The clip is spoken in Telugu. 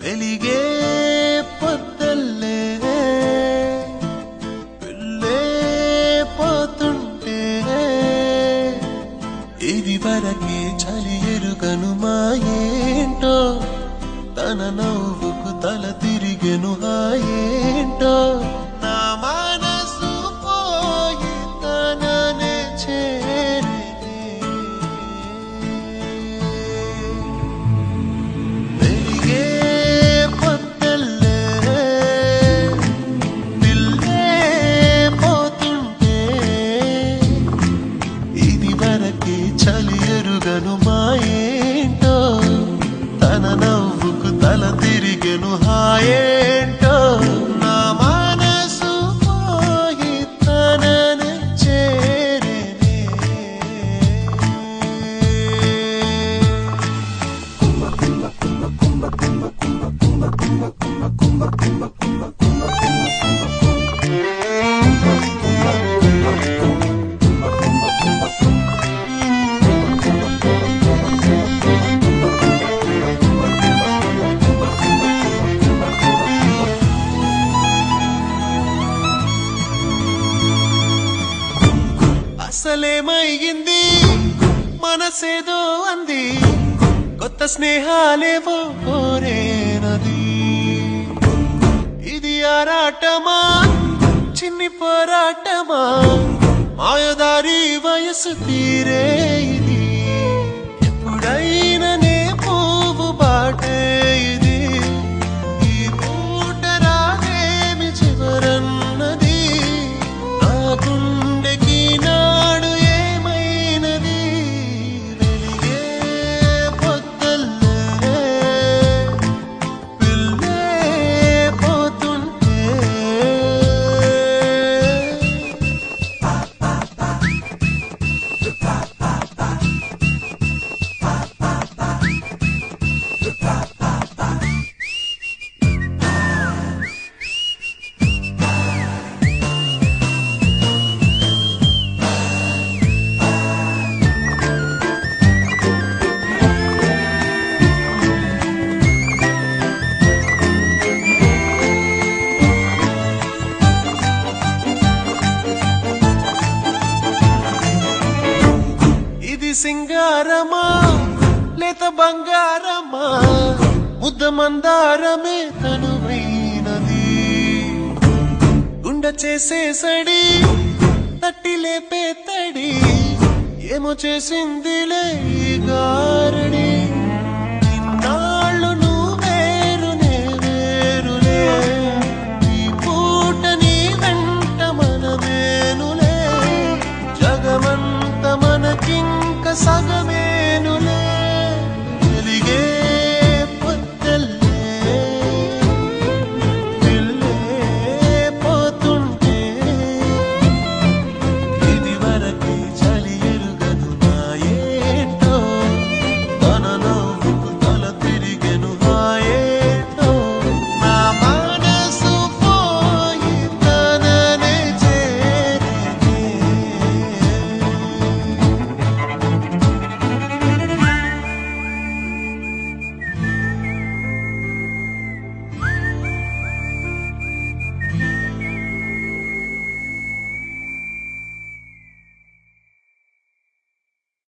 వెలిగే పొద్దల్లే పిల్లే పోతుంటే ఇది వరకే చలి ఎరుగను మాయేంటో తన నవ్వుకు తల తిరిగెను హాయేంటో నా మనసు పోయి తననే చేరే వెలిగే పొద్దల్లే పిల్లే పోతుంటే ఇది వరకే చలి ఎరుగను మాయేంటో తన నవ్వుకు తల తిరిగెను హాయేంటో నా మనసు పోయి తననే చేరేనే అసలేమైంది మనసేదో అంది కొత్త స్నేహాలేవో కోరేనది ఇది ఆరాటమా చిన్ని పోరాటమా మాయదారి వయసు తీరే ఇది ఎప్పుడైనా నే పువ్వు బాటే ఇది ఈ పూట రావేమి చివరన్నది నా గుండెకి నాడు ఏమైనది వెలిగే పొద్దల్లే పిల్లే పోతుంటే ఇది సింగారమా లేత బంగారమా ముద్ద మందారమే తనువైనది గుండె చేసే సడి తట్టి లేపే తడి ఏమో చేసిందిలే ఈ గారడి